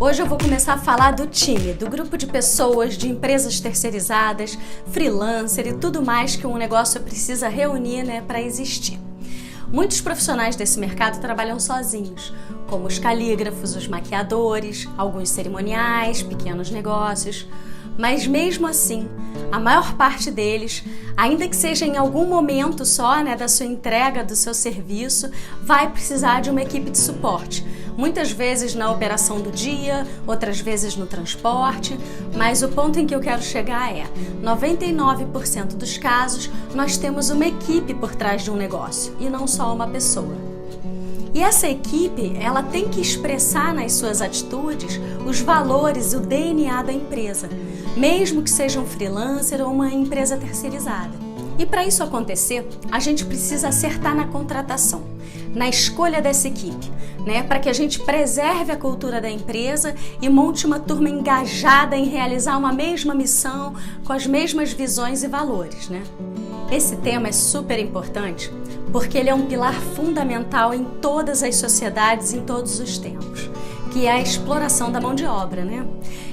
Hoje eu vou começar a falar do time, do grupo de pessoas, de empresas terceirizadas, freelancer e tudo mais que um negócio precisa reunir, para existir. Muitos profissionais desse mercado trabalham sozinhos, como os calígrafos, os maquiadores, alguns cerimoniais, pequenos negócios. Mas mesmo assim, a maior parte deles, ainda que seja em algum momento só da sua entrega do seu serviço, vai precisar de uma equipe de suporte. Muitas vezes na operação do dia, outras vezes no transporte, mas o ponto em que eu quero chegar é 99% dos casos nós temos uma equipe por trás de um negócio e não só uma pessoa. E essa equipe, ela tem que expressar nas suas atitudes os valores e o DNA da empresa, mesmo que seja um freelancer ou uma empresa terceirizada. E para isso acontecer, a gente precisa acertar na contratação, na escolha dessa equipe, para que a gente preserve a cultura da empresa e monte uma turma engajada em realizar uma mesma missão, com as mesmas visões e valores, Esse tema é super importante porque ele é um pilar fundamental em todas as sociedades, em todos os tempos, que é a exploração da mão de obra,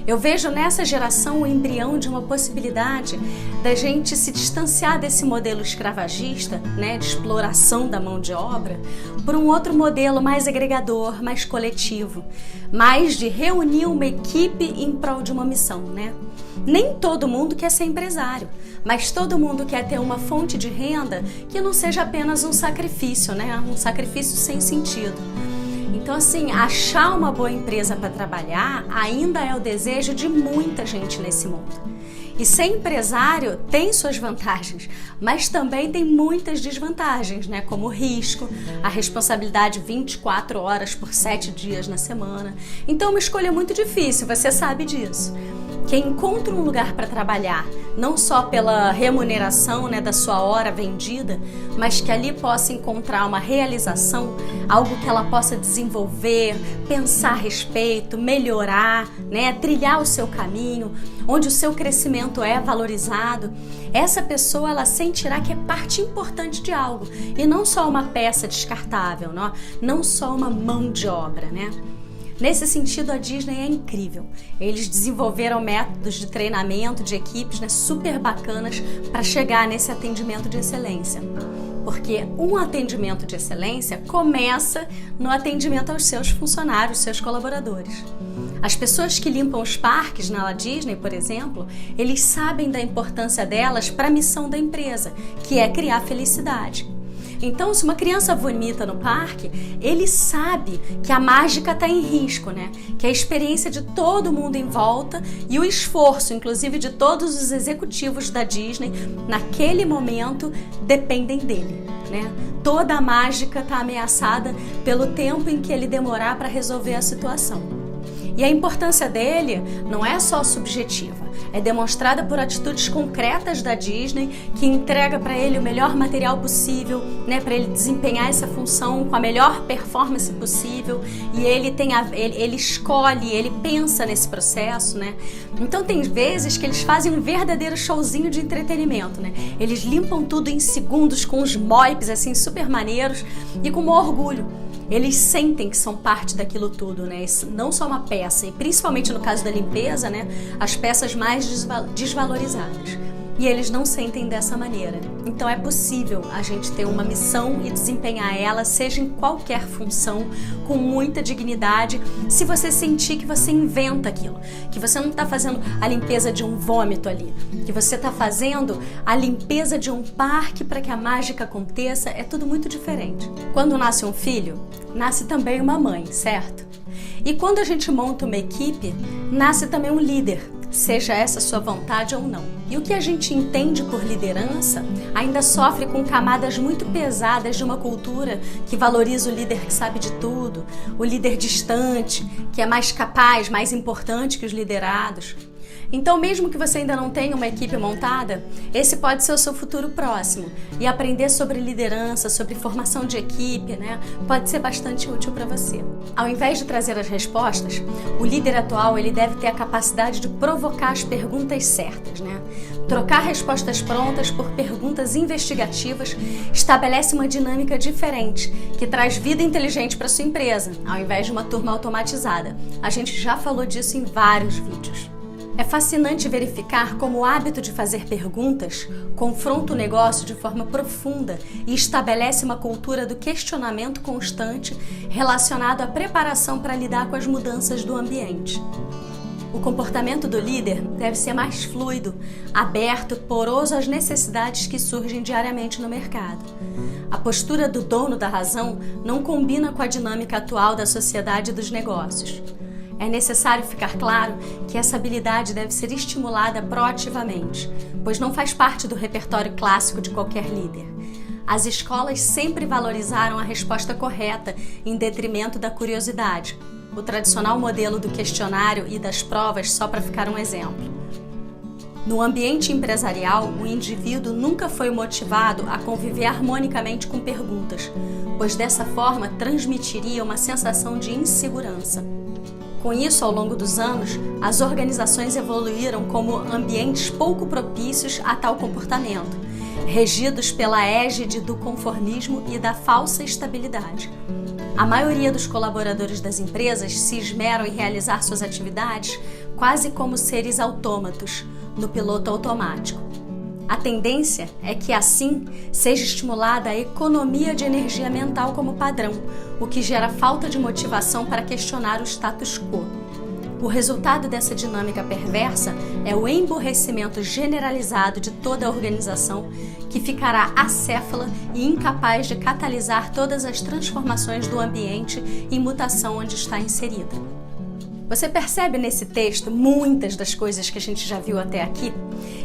Eu vejo nessa geração o embrião de uma possibilidade da gente se distanciar desse modelo escravagista, de exploração da mão de obra, por um outro modelo mais agregador, mais coletivo, mais de reunir uma equipe em prol de uma missão, Nem todo mundo quer ser empresário, mas todo mundo quer ter uma fonte de renda que não seja apenas um sacrifício, um sacrifício sem sentido. Então, achar uma boa empresa para trabalhar ainda é o desejo de muita gente nesse mundo. E ser empresário tem suas vantagens, mas também tem muitas desvantagens, como o risco, a responsabilidade 24 horas por 7 dias na semana. Então, é uma escolha muito difícil, você sabe disso. Quem encontra um lugar para trabalhar, não só pela remuneração da sua hora vendida, mas que ali possa encontrar uma realização, algo que ela possa desenvolver, pensar a respeito, melhorar, trilhar o seu caminho, onde o seu crescimento é valorizado, essa pessoa ela sentirá que é parte importante de algo e não só uma peça descartável, não só uma mão de obra, Nesse sentido, a Disney é incrível. Eles desenvolveram métodos de treinamento de equipes super bacanas para chegar nesse atendimento de excelência. Porque um atendimento de excelência começa no atendimento aos seus funcionários, seus colaboradores. As pessoas que limpam os parques na Disney, por exemplo, eles sabem da importância delas para a missão da empresa, que é criar felicidade. Então, se uma criança vomita no parque, ele sabe que a mágica está em risco, Que a experiência de todo mundo em volta e o esforço, inclusive de todos os executivos da Disney, naquele momento, dependem dele, Toda a mágica está ameaçada pelo tempo em que ele demorar para resolver a situação. E a importância dele não é só subjetiva, é demonstrada por atitudes concretas da Disney que entrega para ele o melhor material possível, para ele desempenhar essa função com a melhor performance possível e ele escolhe, ele pensa nesse processo, Então tem vezes que eles fazem um verdadeiro showzinho de entretenimento, Eles limpam tudo em segundos com os moips super maneiros e com orgulho. Eles sentem que são parte daquilo tudo, Não só uma peça, e principalmente no caso da limpeza, as peças mais desvalorizadas. E eles não sentem dessa maneira. Então é possível a gente ter uma missão e desempenhar ela, seja em qualquer função, com muita dignidade, se você sentir que você inventa aquilo, que você não está fazendo a limpeza de um vômito ali, que você está fazendo a limpeza de um parque para que a mágica aconteça, é tudo muito diferente. Quando nasce um filho, nasce também uma mãe, certo? E quando a gente monta uma equipe, nasce também um líder, seja essa sua vontade ou não. E o que a gente entende por liderança ainda sofre com camadas muito pesadas de uma cultura que valoriza o líder que sabe de tudo, o líder distante, que é mais capaz, mais importante que os liderados. Então, mesmo que você ainda não tenha uma equipe montada, esse pode ser o seu futuro próximo. E aprender sobre liderança, sobre formação de equipe, né, pode ser bastante útil para você. Ao invés de trazer as respostas, o líder atual ele deve ter a capacidade de provocar as perguntas certas, né? Trocar respostas prontas por perguntas investigativas estabelece uma dinâmica diferente, que traz vida inteligente para sua empresa, ao invés de uma turma automatizada. A gente já falou disso em vários vídeos. É fascinante verificar como o hábito de fazer perguntas confronta o negócio de forma profunda e estabelece uma cultura do questionamento constante relacionado à preparação para lidar com as mudanças do ambiente. O comportamento do líder deve ser mais fluido, aberto, poroso às necessidades que surgem diariamente no mercado. A postura do dono da razão não combina com a dinâmica atual da sociedade e dos negócios. É necessário ficar claro que essa habilidade deve ser estimulada proativamente, pois não faz parte do repertório clássico de qualquer líder. As escolas sempre valorizaram a resposta correta em detrimento da curiosidade, o tradicional modelo do questionário e das provas só para ficar um exemplo. No ambiente empresarial, o indivíduo nunca foi motivado a conviver harmonicamente com perguntas, pois dessa forma transmitiria uma sensação de insegurança. Com isso, ao longo dos anos, as organizações evoluíram como ambientes pouco propícios a tal comportamento, regidos pela égide do conformismo e da falsa estabilidade. A maioria dos colaboradores das empresas se esmeram em realizar suas atividades quase como seres autômatos, no piloto automático. A tendência é que, assim, seja estimulada a economia de energia mental como padrão, o que gera falta de motivação para questionar o status quo. O resultado dessa dinâmica perversa é o emburrecimento generalizado de toda a organização, que ficará acéfala e incapaz de catalisar todas as transformações do ambiente e mutação onde está inserida. Você percebe nesse texto muitas das coisas que a gente já viu até aqui?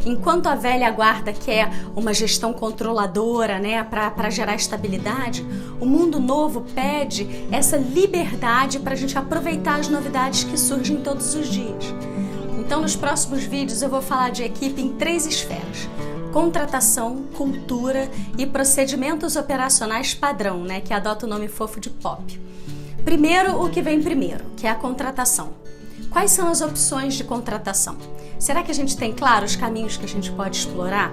Enquanto a velha guarda quer uma gestão controladora, né, para gerar estabilidade, o mundo novo pede essa liberdade para a gente aproveitar as novidades que surgem todos os dias. Então, nos próximos vídeos eu vou falar de equipe em 3 esferas: contratação, cultura e procedimentos operacionais padrão, né, que adota o nome fofo de POP. Primeiro, o que vem primeiro, que é a contratação. Quais são as opções de contratação? Será que a gente tem claro os caminhos que a gente pode explorar?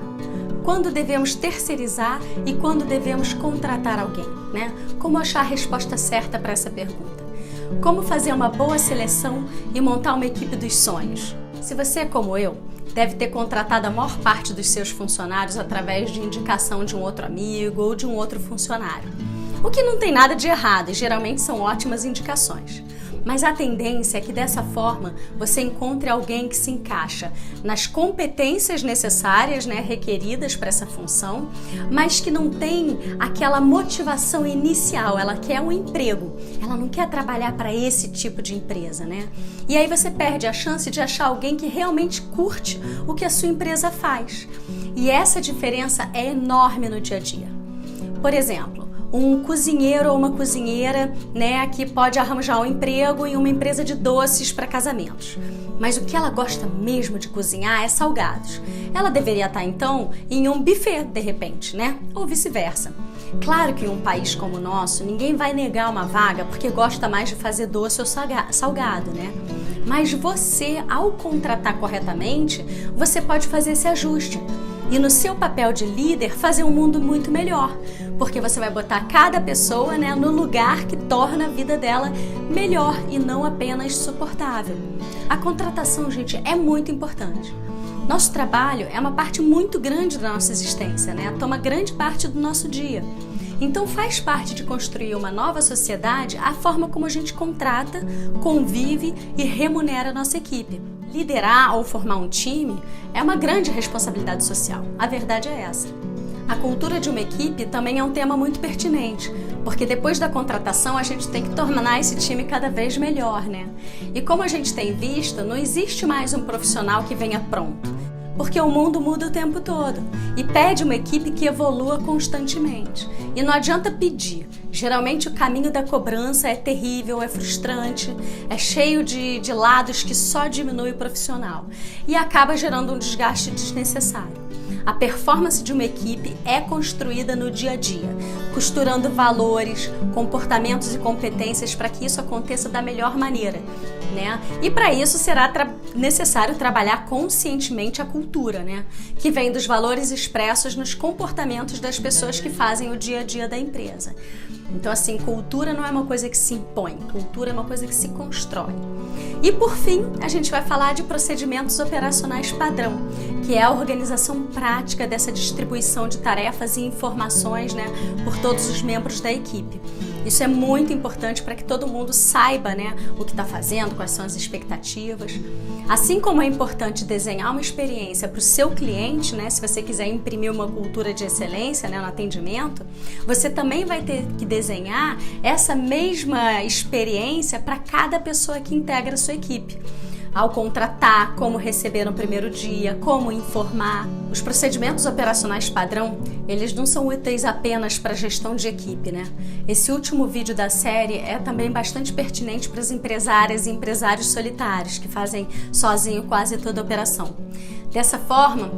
Quando devemos terceirizar e quando devemos contratar alguém, né? Como achar a resposta certa para essa pergunta? Como fazer uma boa seleção e montar uma equipe dos sonhos? Se você é como eu, deve ter contratado a maior parte dos seus funcionários através de indicação de um outro amigo ou de um outro funcionário. O que não tem nada de errado e geralmente são ótimas indicações. Mas a tendência é que dessa forma você encontre alguém que se encaixa nas competências necessárias, né, requeridas para essa função, mas que não tem aquela motivação inicial. Ela quer um emprego, ela não quer trabalhar para esse tipo de empresa, né? E aí você perde a chance de achar alguém que realmente curte o que a sua empresa faz. E essa diferença é enorme no dia a dia. Por exemplo, um cozinheiro ou uma cozinheira, né, que pode arranjar um emprego em uma empresa de doces para casamentos. Mas o que ela gosta mesmo de cozinhar é salgados. Ela deveria estar, então, em um buffet, de repente, né? Ou vice-versa. Claro que em um país como o nosso, ninguém vai negar uma vaga porque gosta mais de fazer doce ou salgado, né? Mas você, ao contratar corretamente, você pode fazer esse ajuste. E no seu papel de líder, fazer um mundo muito melhor, porque você vai botar cada pessoa, né, no lugar que torna a vida dela melhor e não apenas suportável. A contratação, gente, é muito importante. Nosso trabalho é uma parte muito grande da nossa existência, né? Toma grande parte do nosso dia. Então faz parte de construir uma nova sociedade a forma como a gente contrata, convive e remunera a nossa equipe. Liderar ou formar um time é uma grande responsabilidade social. A verdade é essa. A cultura de uma equipe também é um tema muito pertinente, porque depois da contratação a gente tem que tornar esse time cada vez melhor, né? E como a gente tem visto, não existe mais um profissional que venha pronto. porque o mundo muda o tempo todo e pede uma equipe que evolua constantemente. E não adianta pedir. Geralmente o caminho da cobrança é terrível, é frustrante, é cheio de lados que só diminui o profissional e acaba gerando um desgaste desnecessário. A performance de uma equipe é construída no dia a dia, costurando valores, comportamentos e competências para que isso aconteça da melhor maneira, né? E para isso será necessário trabalhar conscientemente a cultura, né? Que vem dos valores expressos nos comportamentos das pessoas que fazem o dia a dia da empresa. Então, assim, cultura não é uma coisa que se impõe, cultura é uma coisa que se constrói. E, por fim, a gente vai falar de procedimentos operacionais padrão, que é a organização prática dessa distribuição de tarefas e informações, né, por todos os membros da equipe. Isso é muito importante para que todo mundo saiba, né, o que está fazendo, quais são as expectativas. Assim como é importante desenhar uma experiência para o seu cliente, né, se você quiser imprimir uma cultura de excelência, né, no atendimento, você também vai ter que desenhar essa mesma experiência para cada pessoa que integra a sua equipe. Ao contratar, como receber no primeiro dia, como informar. Os procedimentos operacionais padrão, eles não são úteis apenas para a gestão de equipe, né? Esse último vídeo da série é também bastante pertinente para as empresárias e empresários solitários, que fazem sozinho quase toda a operação. Dessa forma,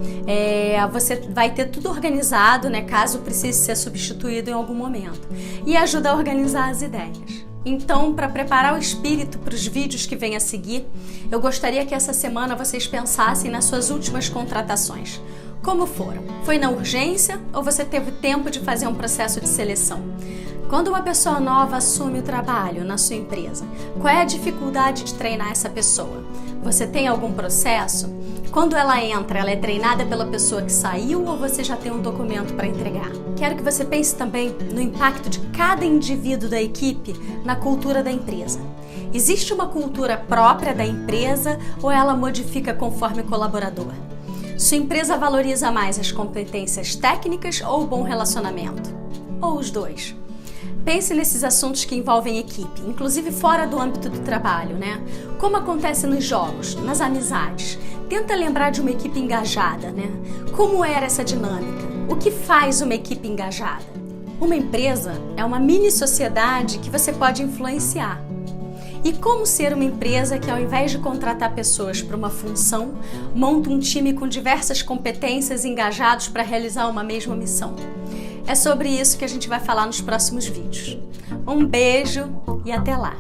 você vai ter tudo organizado, né, caso precise ser substituído em algum momento. E ajuda a organizar as ideias. Então, para preparar o espírito para os vídeos que vêm a seguir, eu gostaria que essa semana vocês pensassem nas suas últimas contratações. Como foram? Foi na urgência ou você teve tempo de fazer um processo de seleção? Quando uma pessoa nova assume o trabalho na sua empresa, qual é a dificuldade de treinar essa pessoa? Você tem algum processo? Quando ela entra, ela é treinada pela pessoa que saiu ou você já tem um documento para entregar? Quero que você pense também no impacto de cada indivíduo da equipe na cultura da empresa. Existe uma cultura própria da empresa ou ela modifica conforme o colaborador? Sua empresa valoriza mais as competências técnicas ou o bom relacionamento? Ou os dois? Pense nesses assuntos que envolvem equipe, inclusive fora do âmbito do trabalho, né? Como acontece nos jogos, nas amizades. Tenta lembrar de uma equipe engajada, né? Como era essa dinâmica? O que faz uma equipe engajada? Uma empresa é uma mini sociedade que você pode influenciar. E como ser uma empresa que, ao invés de contratar pessoas para uma função, monta um time com diversas competências engajados para realizar uma mesma missão? É sobre isso que a gente vai falar nos próximos vídeos. Um beijo e até lá!